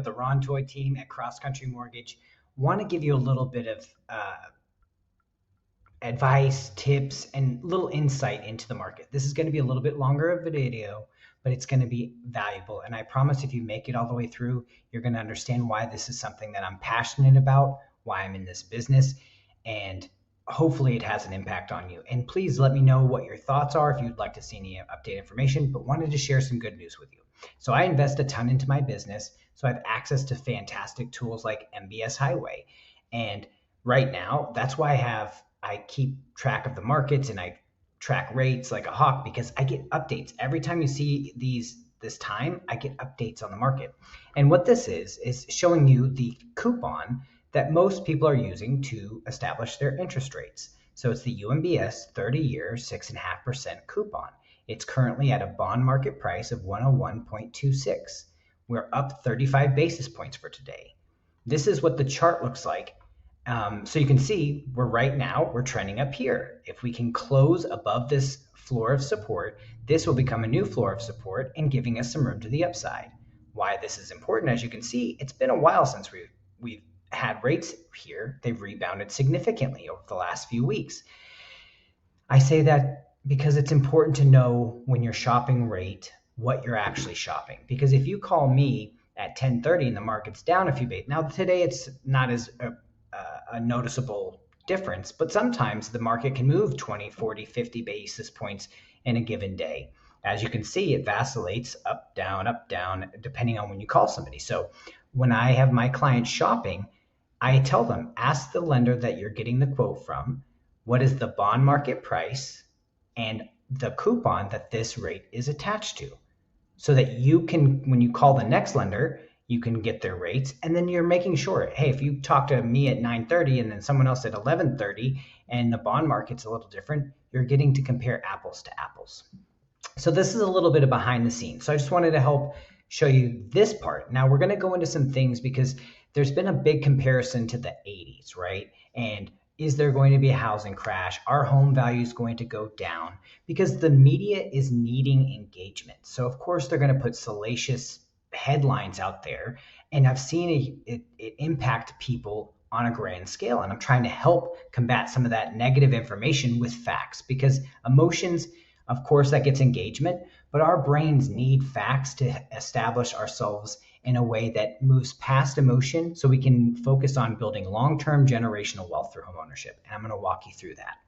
with the Ron Toy team at Cross Country Mortgage. Want to give you a little bit of advice, tips, and little insight into the market. This is going to be a little bit longer of a video, but it's going to be valuable. And I promise if you make it all the way through, you're going to understand why this is something that I'm passionate about, why I'm in this business, and hopefully it has an impact on you. And please let me know what your thoughts are if you'd like to see any updated information, but wanted to share some good news with you. So I invest a ton into my business, so I have access to fantastic tools like MBS Highway. And right now, that's why I keep track of the markets and I track rates like a hawk, because I get updates. Every time you see this time, I get updates on the market. And what this is showing you the coupon that most people are using to establish their interest rates. So it's the UMBS 30-year 6.5% coupon. It's currently at a bond market price of 101.26. We're up 35 basis points for today. This is what the chart looks like. So you can see we're trending up here. If we can close above this floor of support, this will become a new floor of support and giving us some room to the upside. Why this is important, as you can see, it's been a while since we've had rates here. They've rebounded significantly over the last few weeks. I say that because it's important to know when you're shopping rate, what you're actually shopping. Because if you call me at 10:30 and the market's down a few basis, now today it's not as a noticeable difference, but sometimes the market can move 20, 40, 50 basis points in a given day. As you can see, it vacillates up, down, depending on when you call somebody. So when I have my clients shopping, I tell them, ask the lender that you're getting the quote from, what is the bond market price and the coupon that this rate is attached to, so that you can, when you call the next lender, you can get their rates. And then you're making sure, hey, if you talk to me at 9:30 and then someone else at 11:30 and the bond market's a little different, you're getting to compare apples to apples. So this is a little bit of behind the scenes. So I just wanted to help show you this part. Now we're going to go into some things because there's been a big comparison to the 80s, right? And is there going to be a housing crash? Are home values going to go down? Because the media is needing engagement. So of course they're going to put salacious headlines out there, and I've seen it impact people on a grand scale, and I'm trying to help combat some of that negative information with facts, because emotions, of course, that gets engagement, but our brains need facts to establish ourselves in a way that moves past emotion so we can focus on building long-term generational wealth through homeownership. And I'm going to walk you through that.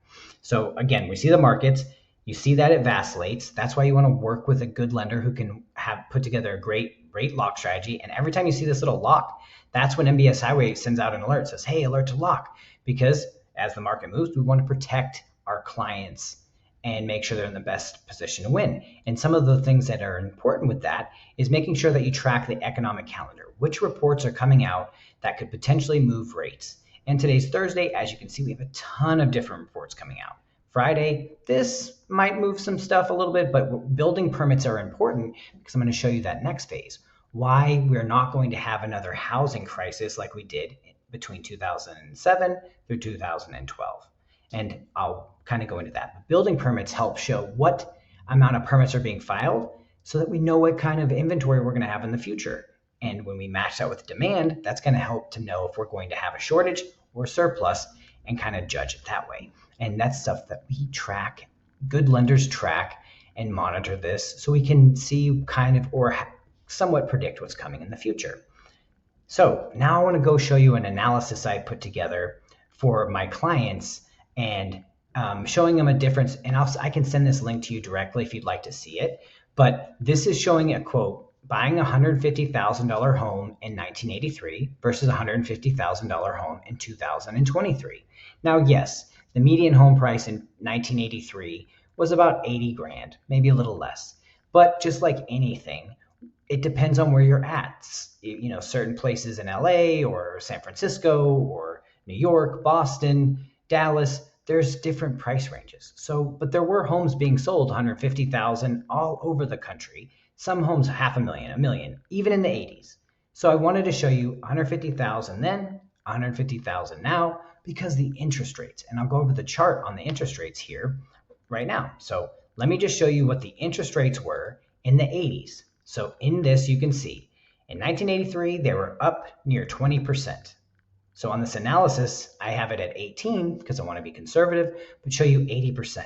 So again, we see the markets. You see that it vacillates. That's why you want to work with a good lender who can have put together a great rate lock strategy. And every time you see this little lock, that's when MBS Highway sends out an alert, says, hey, alert to lock. Because as the market moves, we want to protect our clients and make sure they're in the best position to win. And some of the things that are important with that is making sure that you track the economic calendar, which reports are coming out that could potentially move rates. And today's Thursday, as you can see, we have a ton of different reports coming out. Friday, this might move some stuff a little bit, but building permits are important because I'm going to show you that next phase, why we're not going to have another housing crisis like we did between 2007 through 2012. And I'll kind of go into that. But building permits help show what amount of permits are being filed so that we know what kind of inventory we're going to have in the future. And when we match that with demand, that's going to help to know if we're going to have a shortage or surplus and kind of judge it that way. And that's stuff that we track. Good lenders track and monitor this so we can see kind of or somewhat predict what's coming in the future. So now I want to go show you an analysis I put together for my clients and showing them a difference. And I can send this link to you directly if you'd like to see it. But this is showing a quote, buying a $150,000 home in 1983 versus a $150,000 home in 2023. Now, yes, the median home price in 1983 was about 80 grand, maybe a little less. But just like anything, it depends on where you're at. You know, certain places in LA or San Francisco or New York, Boston, Dallas, there's different price ranges. So, but there were homes being sold 150,000 all over the country. Some homes $500,000, $1 million, even in the 80s. So I wanted to show you 150,000 then, 150,000 now, because the interest rates, and I'll go over the chart on the interest rates here right now. So let me just show you what the interest rates were in the 80s. So in this, you can see In 1983, they were up near 20%. So on this analysis, I have it at 18 because I want to be conservative, but show you 80%.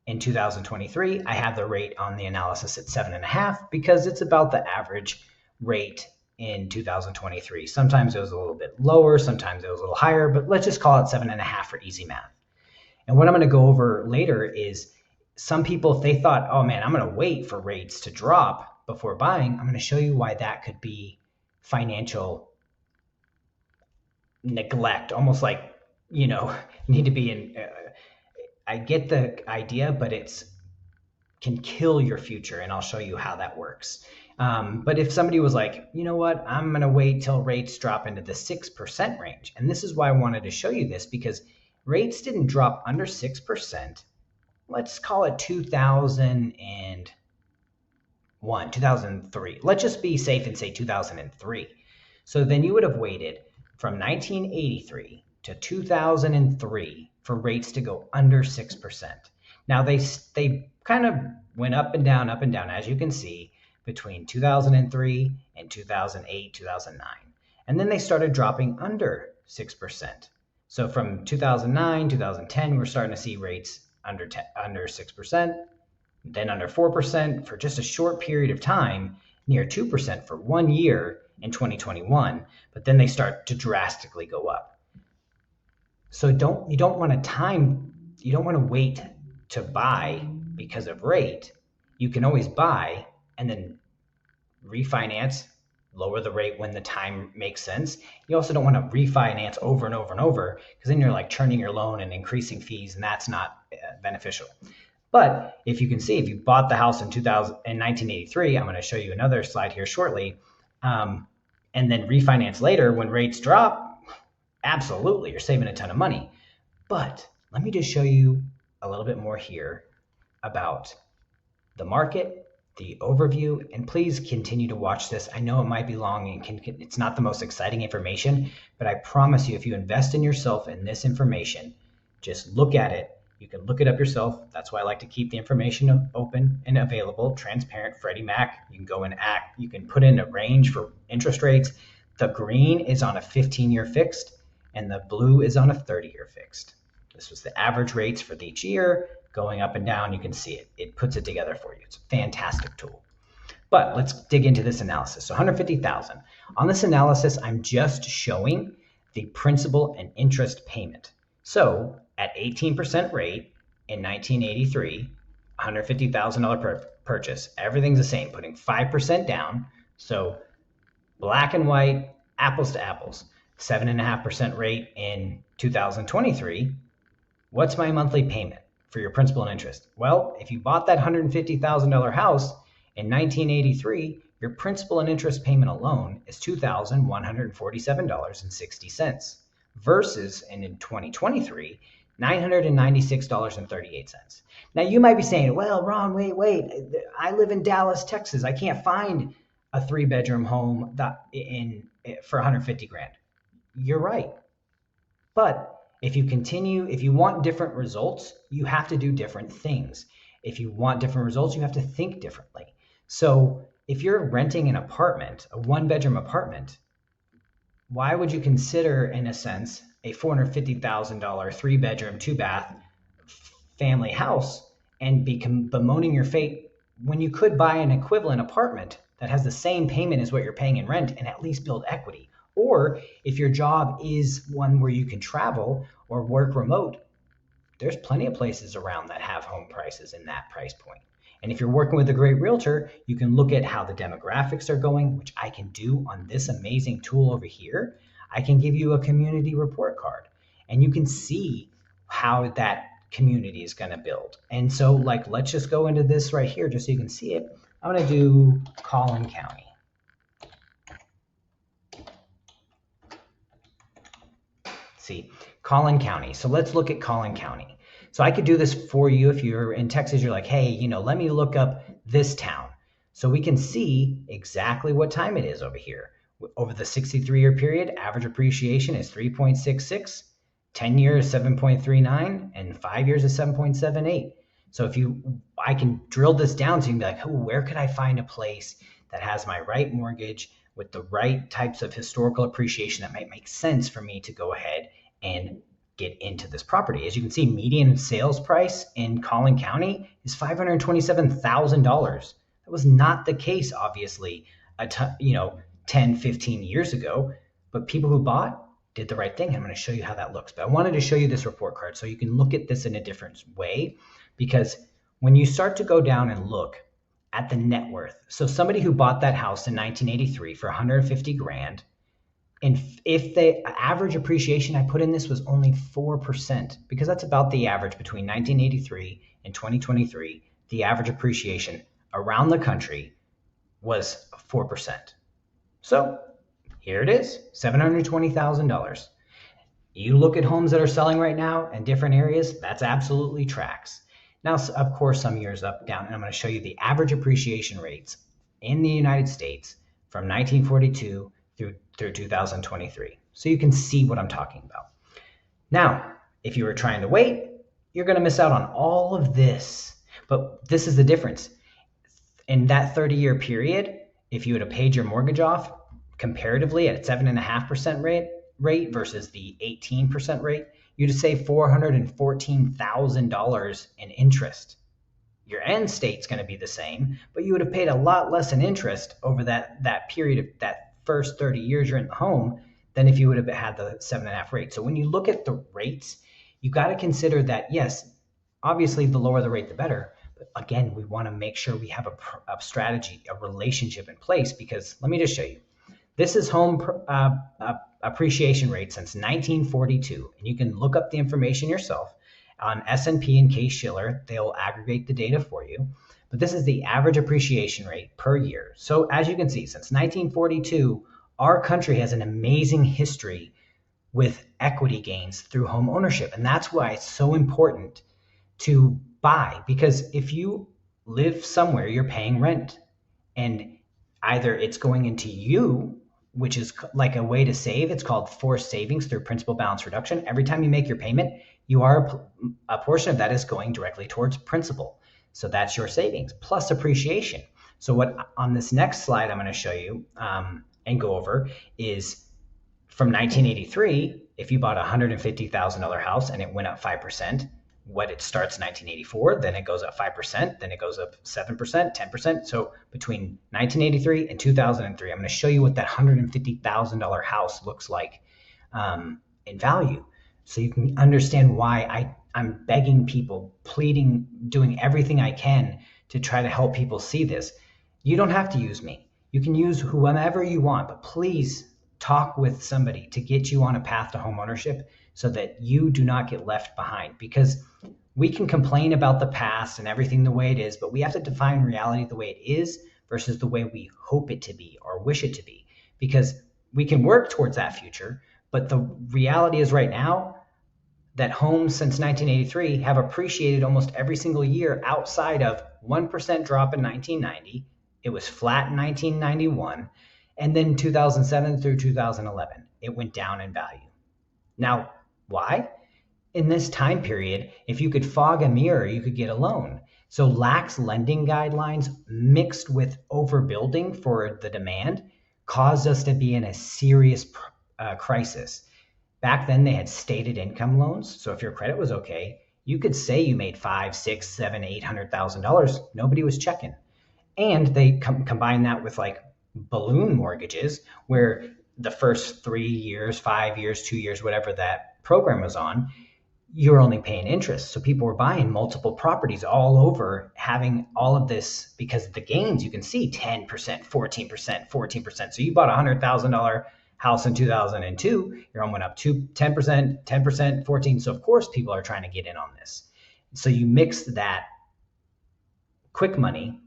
In 2023, I have the rate on the analysis at 7.5 because it's about the average rate in 2023. Sometimes it was a little bit lower, sometimes it was a little higher, but let's just call it 7.5 for easy math. And what I'm going to go over later is some people, if they thought, oh man, I'm going to wait for rates to drop before buying, I'm going to show you why that could be financial neglect, almost like, need to be in. I get the idea, but can kill your future, and I'll show you how that works. But if somebody was like, you know what, I'm going to wait till rates drop into the 6% range, and this is why I wanted to show you this, because rates didn't drop under 6%. Let's call it 2001, 2003. Let's just be safe and say 2003. So then you would have waited from 1983 to 2003 for rates to go under 6%. Now they kind of went up and down, as you can see, between 2003 and 2008, 2009. And then they started dropping under 6%. So from 2009, 2010, we're starting to see rates under 6%, then under 4% for just a short period of time, near 2% for 1 year in 2021, but then they start to drastically go up. So you don't want to wait to buy because of rate. You can always buy and then refinance, lower the rate when the time makes sense. You also don't want to refinance over and over and over, because then you're like churning your loan and increasing fees, and that's not beneficial. But if you can see, if you bought the house in 1983, I'm going to show you another slide here shortly, and then refinance later when rates drop, absolutely, you're saving a ton of money. But let me just show you a little bit more here about the market, the overview, and please continue to watch this. I know it might be long and it's not the most exciting information, but I promise you, if you invest in yourself in this information, just look at it. You can look it up yourself. That's why I like to keep the information open and available, transparent. Freddie Mac, you can go and you can put in a range for interest rates. The green is on a 15-year fixed, and the blue is on a 30-year fixed. This was the average rates for each year, going up and down. You can see it. It puts it together for you. It's a fantastic tool. But let's dig into this analysis. So 150,000. On this analysis, I'm just showing the principal and interest payment. So at 18% rate in 1983, $150,000 purchase, everything's the same, putting 5% down. So black and white, apples to apples. 7.5% rate in 2023. What's my monthly payment for your principal and interest? Well, if you bought that $150,000 house in 1983, your principal and interest payment alone is $2,147.60 versus, and in 2023, $996.38. Now you might be saying, well, Ron, wait, I live in Dallas, Texas. I can't find a 3-bedroom home for 150 grand. You're right. But if you want different results, you have to do different things. If you want different results, you have to think differently. So if you're renting an apartment, a 1-bedroom apartment, why would you consider, in a sense, a $450,000 3-bedroom, 2-bath family house and be bemoaning your fate when you could buy an equivalent apartment that has the same payment as what you're paying in rent and at least build equity? Or if your job is one where you can travel or work remote, there's plenty of places around that have home prices in that price point. And if you're working with a great realtor, you can look at how the demographics are going, which I can do on this amazing tool over here. I can give you a community report card, and you can see how that community is going to build. And so, let's just go into this right here just so you can see it. I'm going to do Collin County. See, Collin County. So let's look at Collin County. So I could do this for you if you're in Texas. You're like, hey, let me look up this town. So we can see exactly what time it is over here. Over the 63-year period, average appreciation is 3.66, 10 years 7.39, and 5 years is 7.78. So I can drill this down so you can be like, oh, where could I find a place that has my right mortgage, with the right types of historical appreciation that might make sense for me to go ahead and get into this property. As you can see, median sales price in Collin County is $527,000. That was not the case, obviously, 10, 15 years ago, but people who bought did the right thing. I'm going to show you how that looks. But I wanted to show you this report card so you can look at this in a different way, because when you start to go down and look at the net worth, so somebody who bought that house in 1983 for 150 grand, and if the average appreciation I put in this was only 4%, because that's about the average between 1983 and 2023, the average appreciation around the country was 4%. So here it is, $720,000. You look at homes that are selling right now in different areas, that's absolutely tracks. Now, of course, some years up, down, and I'm going to show you the average appreciation rates in the United States from 1942 through 2023. So you can see what I'm talking about. Now, if you were trying to wait, you're going to miss out on all of this. But this is the difference. In that 30-year period, if you would have paid your mortgage off comparatively at 7.5% rate versus the 18% rate, you'd save $414,000 in interest. Your end state's going to be the same, but you would have paid a lot less in interest over that period of that first 30 years you're in the home than if you would have had the 7.5 rate. So when you look at the rates, you got to consider that, yes, obviously the lower the rate, the better. But again, we want to make sure we have a strategy, a relationship in place, because let me just show you. This is home appreciation rate since 1942, and you can look up the information yourself on S&P and Case-Shiller. They'll aggregate the data for you. But this is the average appreciation rate per year. So as you can see, since 1942, our country has an amazing history with equity gains through home ownership. And that's why it's so important to buy, because if you live somewhere, you're paying rent, and either it's going into you, which is like a way to save. It's called forced savings through principal balance reduction. Every time you make your payment, a portion of that is going directly towards principal. So that's your savings plus appreciation. So what on this next slide I'm going to show you and go over is from 1983, if you bought a $150,000 house and it went up 5%, what it starts in 1984, then it goes up 5%, then it goes up 7%, 10%. So between 1983 and 2003, I'm going to show you what that $150,000 house looks like in value. So you can understand why I'm begging people, pleading, doing everything I can to try to help people see this. You don't have to use me. You can use whomever you want, but please talk with somebody to get you on a path to home ownership so that you do not get left behind. Because we can complain about the past and everything the way it is, but we have to define reality the way it is versus the way we hope it to be or wish it to be. Because we can work towards that future, but the reality is right now that homes since 1983 have appreciated almost every single year outside of 1% drop in 1990. It was flat in 1991. And then 2007 through 2011, it went down in value. Now, why? In this time period, if you could fog a mirror, you could get a loan. So lax lending guidelines mixed with overbuilding for the demand caused us to be in a serious crisis. Back then, they had stated income loans. So if your credit was okay, you could say you made $500,000, $600,000, $700,000, $800,000. Nobody was checking. And they combined that with like balloon mortgages, where the first 3 years, 5 years, 2 years, whatever that program was on, you're only paying interest. So people were buying multiple properties all over, having all of this because of the gains. You can see 10%, 14%, 14%. So you bought a $100,000 house in 2002, your home went up to 10%, 10%, 14%. So of course people are trying to get in on this. So you mix that quick money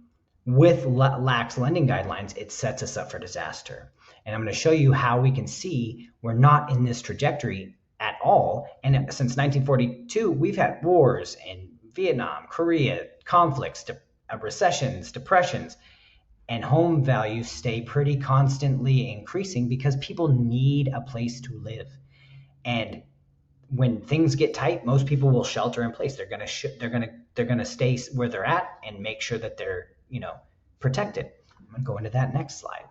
with lax lending guidelines, it sets us up for disaster. And I'm going to show you how we can see we're not in this trajectory at all. And since 1942, we've had wars in Vietnam, Korea, conflicts, recessions, depressions, and home values stay pretty constantly increasing because people need a place to live. And when things get tight, most people will shelter in place. They're going to stay where they're at and make sure that they're protected. I'm going to go into that next slide.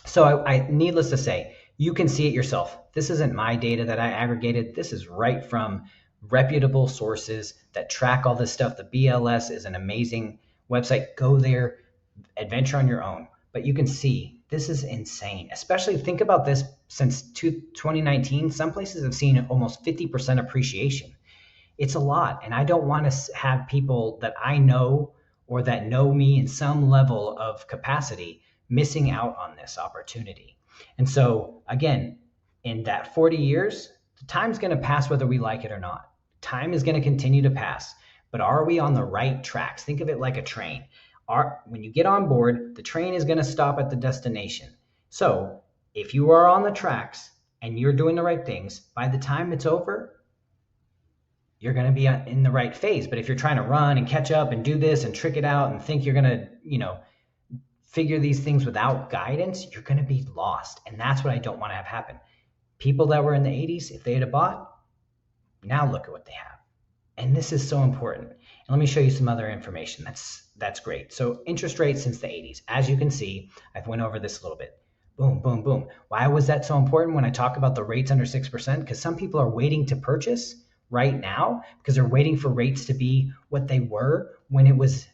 So needless to say, you can see it yourself. This isn't my data that I aggregated. This is right from reputable sources that track all this stuff. The BLS is an amazing website. Go there, adventure on your own. But you can see this is insane. Especially think about this, since 2019, some places have seen almost 50% appreciation. It's a lot. And I don't want to have people that I know or that know me in some level of capacity missing out on this opportunity. And so, again, in that 40 years, the time's going to pass whether we like it or not. Time is going to continue to pass. But are we on the right tracks? Think of it like a train. When you get on board, the train is going to stop at the destination. So if you are on the tracks and you're doing the right things, by the time it's over, you're going to be in the right phase. But if you're trying to run and catch up and do this and trick it out and think you're going to, figure these things without guidance, you're going to be lost. And that's what I don't want to have happen. People that were in the 80s, if they had bought, now look at what they have. And this is so important. And let me show you some other information. That's great. So interest rates since the 80s. As you can see, I've went over this a little bit. Boom, boom, boom. Why was that so important when I talk about the rates under 6%? Because some people are waiting to purchase right now because they're waiting for rates to be what they were when it was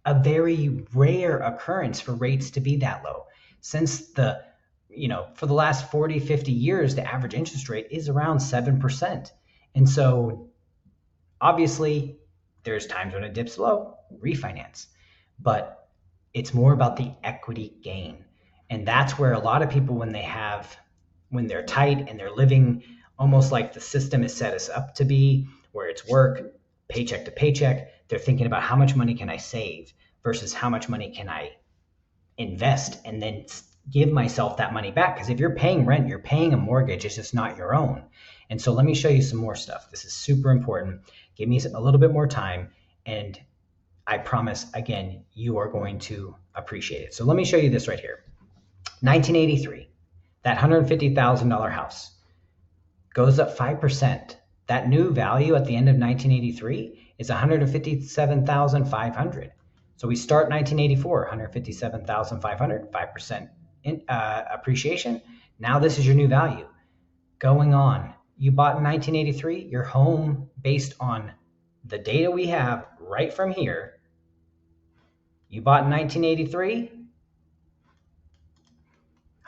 a very rare occurrence for rates to be that low. Since for the last 40, 50 years, the average interest rate is around 7%. And so obviously there's times when it dips low, refinance, but it's more about the equity gain. And that's where a lot of people, when they're tight and they're living almost like the system has set us up to be, where it's work, paycheck to paycheck, they're thinking about how much money can I save versus how much money can I invest and then give myself that money back. Because if you're paying rent, you're paying a mortgage, it's just not your own. And so let me show you some more stuff. This is super important. Give me a little bit more time, and I promise, again, you are going to appreciate it. So let me show you this right here. 1983, that $150,000 house goes up 5%. That new value at the end of 1983 is $157,500. So we start 1984, $157,500, 5% appreciation. Now this is your new value. Going on, you bought in 1983, your home, based on the data we have right from here, you bought in 1983,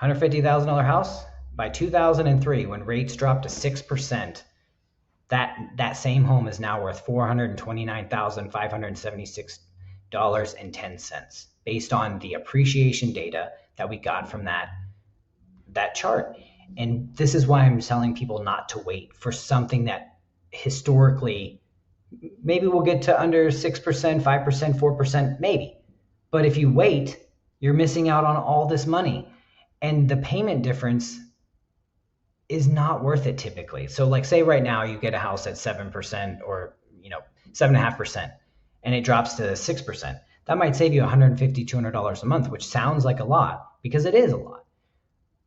$150,000 house. By 2003, when rates dropped to 6%, that same home is now worth $429,576.10 based on the appreciation data that we got from that chart. And this is why I'm telling people not to wait for something that historically maybe we'll get to under 6%, 5%, 4%, maybe. But if you wait, you're missing out on all this money. And the payment difference is not worth it typically. So like say right now you get a house at 7% or 7.5% and it drops to 6%. That might save you $150, $200 a month, which sounds like a lot because it is a lot.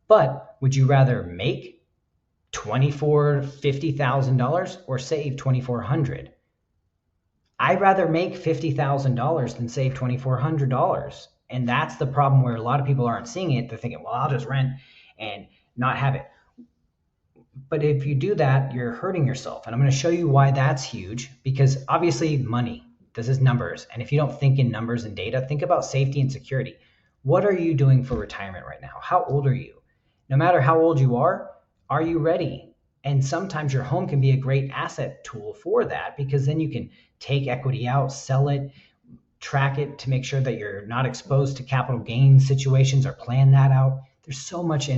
But would you rather make $24,000, $50,000 or save $2,400? I'd rather make $50,000 than save $2,400. And that's the problem where a lot of people aren't seeing it. They're thinking, well, I'll just rent and not have it. But if you do that, you're hurting yourself. And I'm going to show you why that's huge, because obviously money, this is numbers. And if you don't think in numbers and data, think about safety and security. What are you doing for retirement right now? How old are you? No matter how old you are you ready? And sometimes your home can be a great asset tool for that, because then you can take equity out, sell it, track it to make sure that you're not exposed to capital gain situations or plan that out. There's so much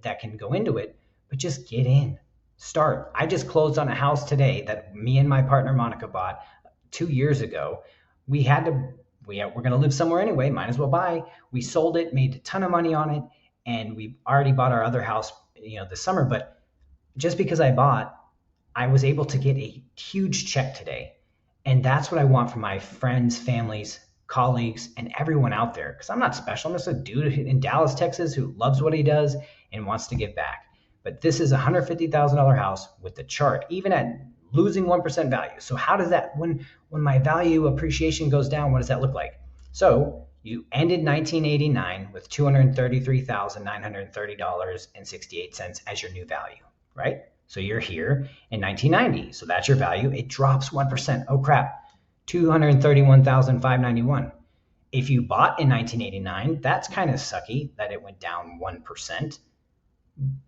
that can go into it. But just get in, start. I just closed on a house today that me and my partner Monica bought 2 years ago. We're going to live somewhere anyway, might as well buy. We sold it, made a ton of money on it, and we already bought our other house, this summer. But just because I bought, I was able to get a huge check today. And that's what I want from my friends, families, colleagues, and everyone out there. Because I'm not special. I'm just a dude in Dallas, Texas who loves what he does and wants to give back. But this is a $150,000 house with the chart, even at losing 1% value. So how does that, when my value appreciation goes down, what does that look like? So You ended 1989 with $233,930.68 as your new value, right? So you're here in 1990. So that's your value. It drops 1%. Oh crap, 231,591. If you bought in 1989, that's kind of sucky that it went down 1%,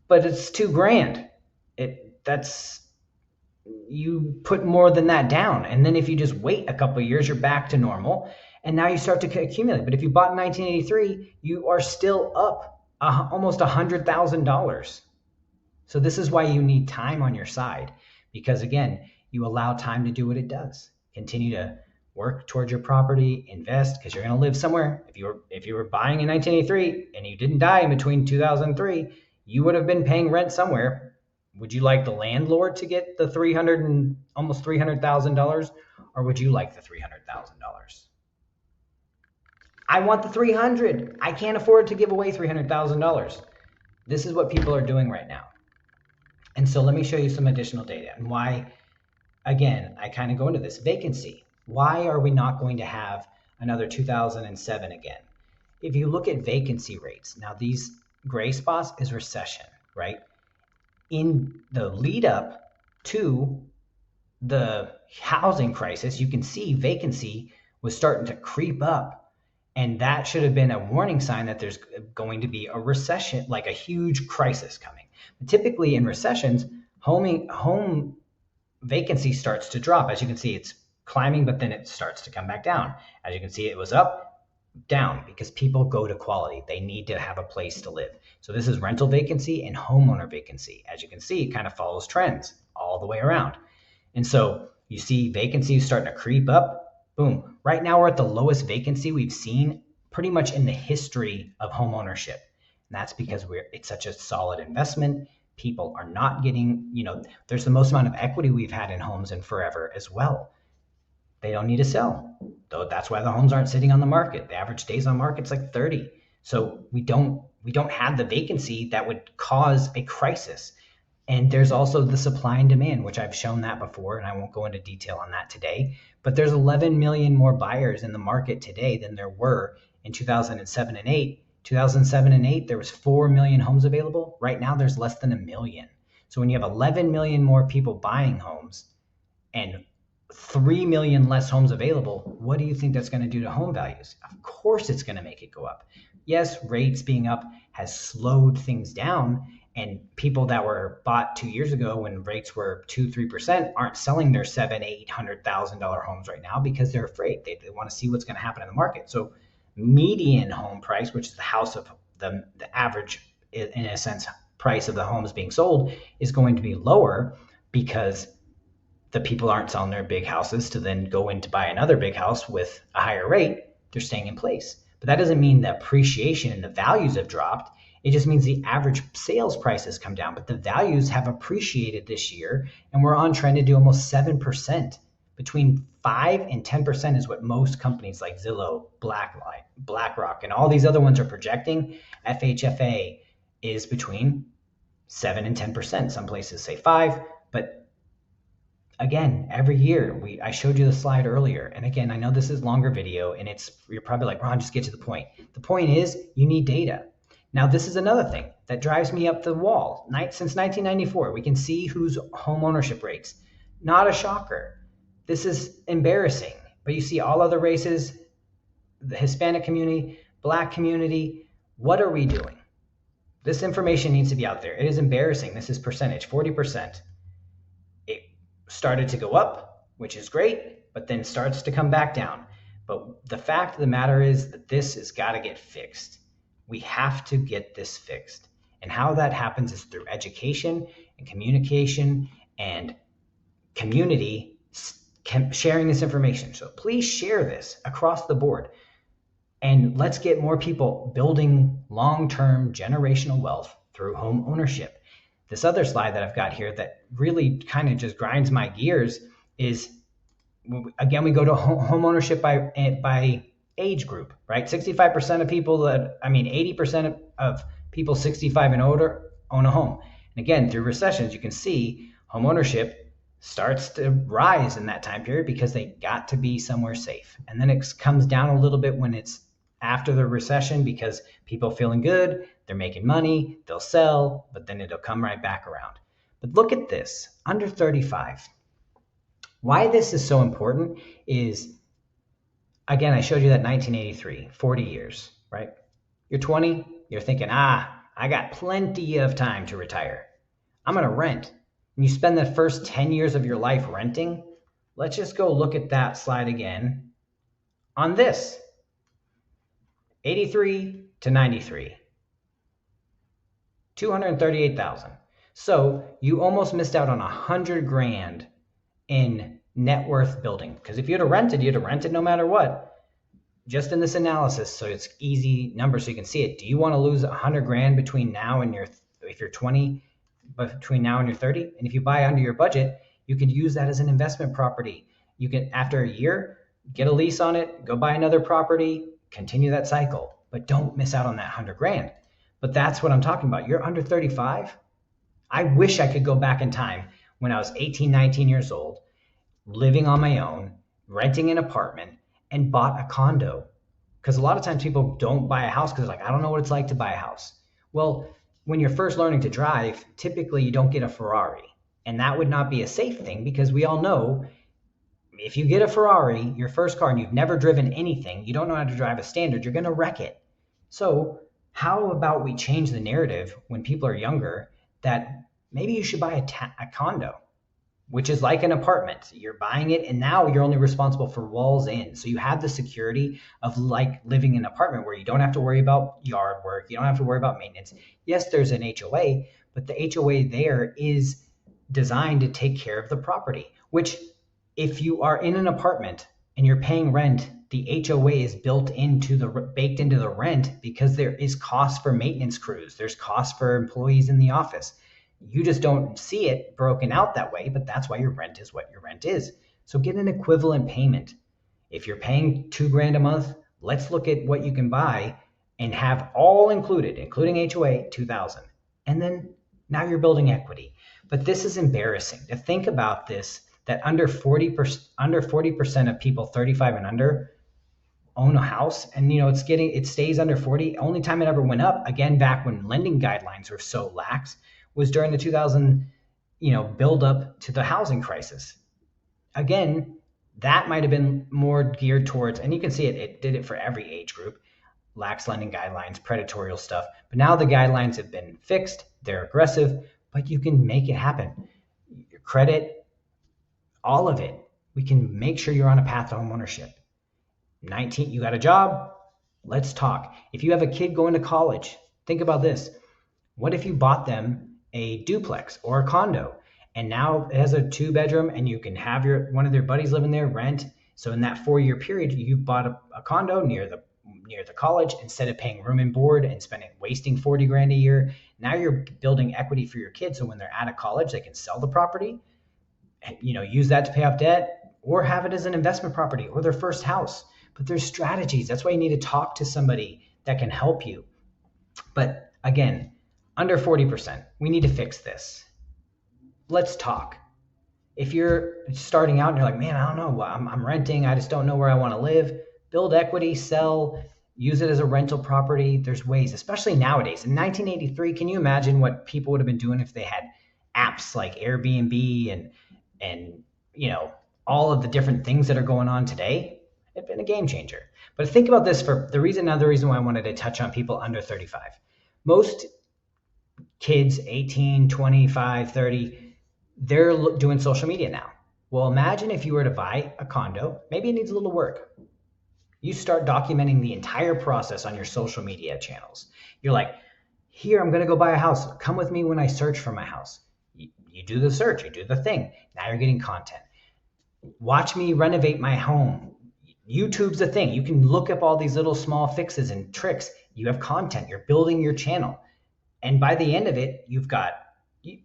but it's $2,000. That's you put more than that down. And then if you just wait a couple of years, you're back to normal. And now you start to accumulate. But if you bought in 1983, you are still up almost $100,000. So this is why you need time on your side, because again, you allow time to do what it does. Continue to work towards your property, invest, because you're going to live somewhere. If you were buying in 1983 and you didn't die in between 2003, you would have been paying rent somewhere. Would you like the landlord to get the almost $300,000, or would you like the $300,000? I want the 300. I can't afford to give away $300,000. This is what people are doing right now. And so let me show you some additional data and why, again, I kind of go into this vacancy. Why are we not going to have another 2007 again? If you look at vacancy rates, now these gray spots is recession, right? In the lead up to the housing crisis, you can see vacancy was starting to creep up. And that should have been a warning sign that there's going to be a recession, like a huge crisis coming. But typically in recessions, home vacancy starts to drop. As you can see, it's climbing, but then it starts to come back down. As you can see, it was up, down, because people go to quality. They need to have a place to live. So this is rental vacancy and homeowner vacancy. As you can see, it kind of follows trends all the way around. And so you see vacancy starting to creep up. Boom. Right now we're at the lowest vacancy we've seen pretty much in the history of home ownership. And that's because it's such a solid investment. People are not getting, there's the most amount of equity we've had in homes in forever as well. They don't need to sell. Though that's why the homes aren't sitting on the market. The average days on market is like 30. So we don't have the vacancy that would cause a crisis. And there's also the supply and demand, which I've shown that before, and I won't go into detail on that today. But there's 11 million more buyers in the market today than there were in 2007 and 8. 2007 and 8, there was 4 million homes available. Right now, there's less than 1 million. So when you have 11 million more people buying homes and 3 million less homes available, what do you think that's going to do to home values? Of course, it's going to make it go up. Yes, rates being up has slowed things down, and people that were bought 2 years ago when rates were 2-3% aren't selling their $700,000-$800,000 homes right now because they're afraid. They want to see what's going to happen in the market. So median home price, which is the house of the average, in a sense, price of the homes being sold, is going to be lower because the people aren't selling their big houses to then go in to buy another big house with a higher rate. They're staying in place. But that doesn't mean the appreciation and the values have dropped. It just means the average sales prices come down, but the values have appreciated this year, and we're on trend to do almost 7%. Between 5 and 10% is what most companies like Zillow, BlackRock, and all these other ones are projecting. FHFA is between 7 and 10%. Some places say 5, but again, every year, I showed you the slide earlier. And again, I know this is longer video and you're probably like, Ron, just get to the point. The point is you need data. Now, this is another thing that drives me up the wall. Since 1994, we can see whose home ownership rates. Not a shocker. This is embarrassing. But you see all other races, the Hispanic community, Black community. What are we doing? This information needs to be out there. It is embarrassing. This is percentage, 40%. Started to go up, which is great, but then starts to come back down. But the fact of the matter is that this has got to get fixed. We have to get this fixed. And how that happens is through education and communication and community sharing this information. So please share this across the board. And let's get more people building long-term generational wealth through home ownership. This other slide that I've got here that really kind of just grinds my gears is, again, we go to home ownership by age group, right? 65% of people 80% of people 65 and older own a home. And again, through recessions, you can see home ownership starts to rise in that time period because they got to be somewhere safe. And then it comes down a little bit when it's after the recession because people feeling good, they're making money, they'll sell, but then it'll come right back around. But look at this, under 35. Why this is so important is, again, I showed you that 1983, 40 years, right? You're 20, you're thinking, I got plenty of time to retire. I'm going to rent. And you spend the first 10 years of your life renting. Let's just go look at that slide again on this. 83 to 93. 238,000. So you almost missed out on 100 grand in net worth building. Because if you'd have rented no matter what. Just in this analysis, so it's easy numbers so you can see it. Do you want to lose 100 grand between now and if you're 20, between now and you're 30? And if you buy under your budget, you can use that as an investment property. You can, after a year, get a lease on it, go buy another property, continue that cycle, but don't miss out on that 100 grand. But that's what I'm talking about. You're under 35. I wish I could go back in time when I was 18, 19 years old, living on my own, renting an apartment, and bought a condo. Because a lot of times people don't buy a house because they're like, I don't know what it's like to buy a house. Well, when you're first learning to drive, typically you don't get a Ferrari. And that would not be a safe thing because we all know if you get a Ferrari, your first car, and you've never driven anything, you don't know how to drive a standard, you're going to wreck it. So how about we change the narrative when people are younger that maybe you should buy a condo, which is like an apartment. You're buying it and now you're only responsible for walls in. So you have the security of like living in an apartment where you don't have to worry about yard work. You don't have to worry about maintenance. Yes, there's an HOA, but the HOA there is designed to take care of the property, which if you are in an apartment and you're paying rent, the HOA is baked into the rent because there is cost for maintenance crews. There's cost for employees in the office. You just don't see it broken out that way, but that's why your rent is what your rent is. So get an equivalent payment. If you're paying $2,000 a month, let's look at what you can buy and have all included, including HOA, 2,000. And then now you're building equity. But this is embarrassing to think about this, that under 40% of people 35 and under own a house. And it stays under 40. Only time it ever went up, again, back when lending guidelines were so lax, was during the 2000, build up to the housing crisis. Again, that might have been more geared towards, and you can see it did it for every age group, lax lending guidelines, predatorial stuff. But now the guidelines have been fixed, they're aggressive, but you can make it happen. Your credit, all of it, we can make sure you're on a path to home ownership. 19, you got a job, let's talk. If you have a kid going to college, think about this. What if you bought them a duplex or a condo, and now it has a 2-bedroom and you can have one of their buddies living there, rent. So in that 4-year period, you bought a condo near the college instead of paying room and board and wasting 40 grand a year. Now you're building equity for your kids. So when they're out of college, they can sell the property, use that to pay off debt or have it as an investment property or their first house. But there's strategies. That's why you need to talk to somebody that can help you. But again, under 40%, we need to fix this. Let's talk. If you're starting out and you're like, man, I don't know, I'm renting, I just don't know where I want to live, build equity, sell, use it as a rental property. There's ways, especially nowadays. In 1983, can you imagine what people would have been doing if they had apps like Airbnb and all of the different things that are going on today? It's been a game changer. But think about this for another reason why I wanted to touch on people under 35. Most kids, 18, 25, 30, they're doing social media now. Well, imagine if you were to buy a condo, maybe it needs a little work. You start documenting the entire process on your social media channels. You're like, here, I'm going to go buy a house. Come with me when I search for my house. You do the search, you do the thing. Now you're getting content. Watch me renovate my home. YouTube's a thing. You can look up all these little small fixes and tricks. You have content. You're building your channel. And by the end of it,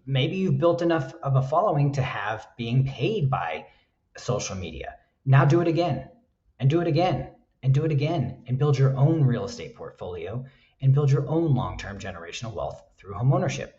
maybe you've built enough of a following to have being paid by social media. Now do it again and do it again and do it again and build your own real estate portfolio and build your own long-term generational wealth through home ownership.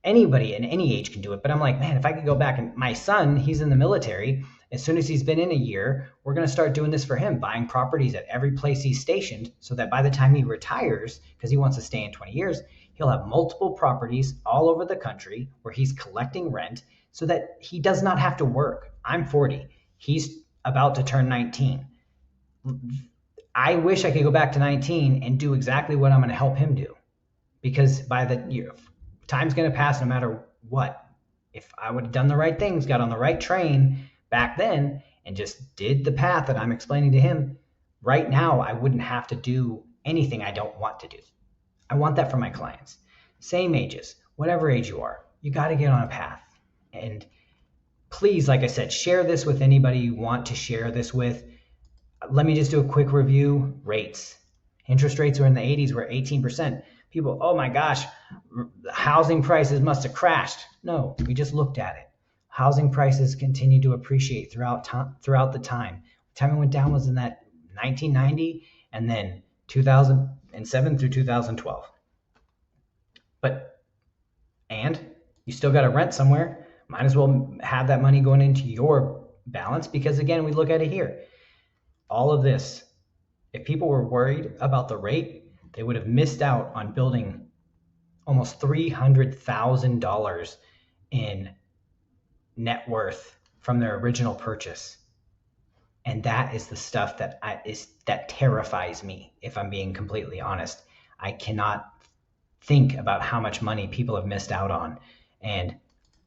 Anybody in any age can do it. But I'm like, man, if I could go back, and my son, he's in the military. As soon as he's been in a year, we're going to start doing this for him, buying properties at every place he's stationed so that by the time he retires, because he wants to stay in 20 years, he'll have multiple properties all over the country where he's collecting rent so that he does not have to work. I'm 40. He's about to turn 19. I wish I could go back to 19 and do exactly what I'm going to help him do, because by the year, time's going to pass no matter what. If I would have done the right things, got on the right train back then, and just did the path that I'm explaining to him, right now I wouldn't have to do anything I don't want to do. I want that for my clients. Same ages, whatever age you are, you got to get on a path. And please, like I said, share this with anybody you want to share this with. Let me just do a quick review. Rates. Interest rates were in the 80s, we're 18%. People, oh my gosh, housing prices must have crashed. No, we just looked at it. Housing prices continue to appreciate throughout the time. The time it went down was in that 1990 and then 2007 through 2012. And you still got to rent somewhere. Might as well have that money going into your balance, because again, we look at it here. All of this, if people were worried about the rate, they would have missed out on building almost $300,000 in net worth from their original purchase. And that is the stuff that terrifies me, if I'm being completely honest. I cannot think about how much money people have missed out on, and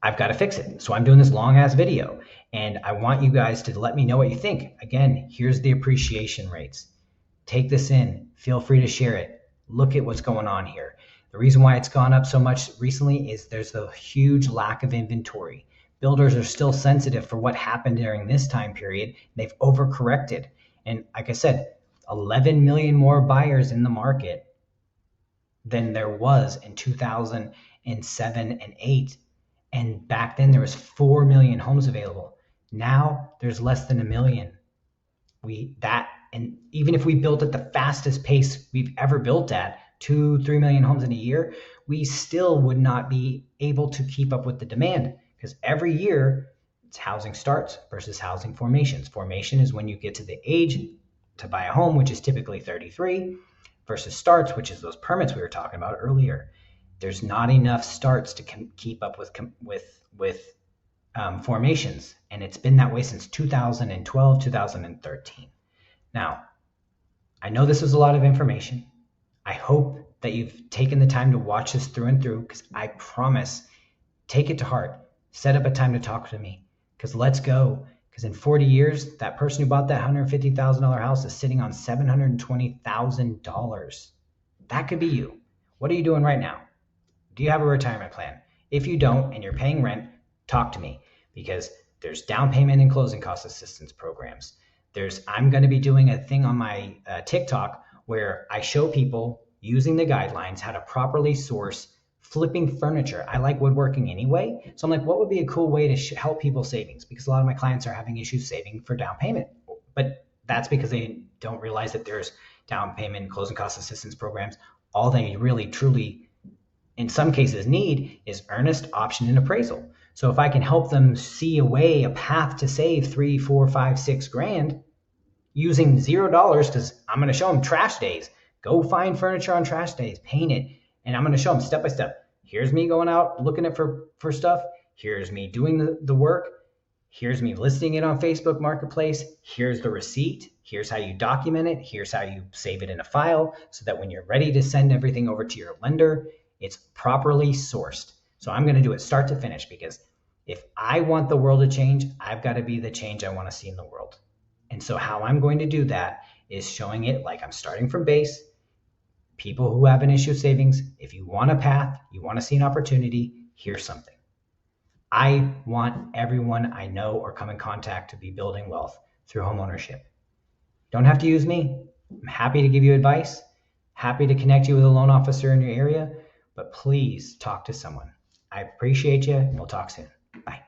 I've got to fix it. So I'm doing this long ass video, and I want you guys to let me know what you think. Again, here's the appreciation rates. Take this in, feel free to share it. Look at what's going on here. The reason why it's gone up so much recently is there's a huge lack of inventory. Builders are still sensitive for what happened during this time period. They've overcorrected. And like I said, 11 million more buyers in the market than there was in 2007 and 8. And back then there was 4 million homes available. Now there's less than a million. And even if we built at the fastest pace we've ever built at, 2-3 million homes in a year, we still would not be able to keep up with the demand, because every year it's housing starts versus housing formations. Formation is when you get to the age to buy a home, which is typically 33, versus starts, which is those permits we were talking about earlier. There's not enough starts to keep up with formations, and it's been that way since 2012, 2013. Now, I know this is a lot of information. I hope that you've taken the time to watch this through and through, because I promise, take it to heart. Set up a time to talk to me, because let's go. Because in 40 years, that person who bought that $150,000 house is sitting on $720,000. That could be you. What are you doing right now? Do you have a retirement plan? If you don't and you're paying rent, talk to me, because there's down payment and closing cost assistance programs. I'm going to be doing a thing on my TikTok where I show people using the guidelines how to properly source flipping furniture. I like woodworking anyway. So I'm like, what would be a cool way to help people savings? Because a lot of my clients are having issues saving for down payment. But that's because they don't realize that there's down payment and closing cost assistance programs. All they really, truly, in some cases, need is earnest, option, and appraisal. So if I can help them see a path to save $3, $4, $5, $6 grand using $0, because I'm going to show them trash days. Go find furniture on trash days, paint it, and I'm going to show them step by step. Here's me going out looking at for stuff. Here's me doing the work. Here's me listing it on Facebook Marketplace. Here's the receipt. Here's how you document it. Here's how you save it in a file so that when you're ready to send everything over to your lender, it's properly sourced. So I'm going to do it start to finish, because if I want the world to change, I've got to be the change I want to see in the world. And so how I'm going to do that is showing it like I'm starting from base. People who have an issue with savings, if you want a path, you want to see an opportunity, here's something. I want everyone I know or come in contact to be building wealth through homeownership. Don't have to use me. I'm happy to give you advice, happy to connect you with a loan officer in your area, but please talk to someone. I appreciate you, and we'll talk soon. Bye.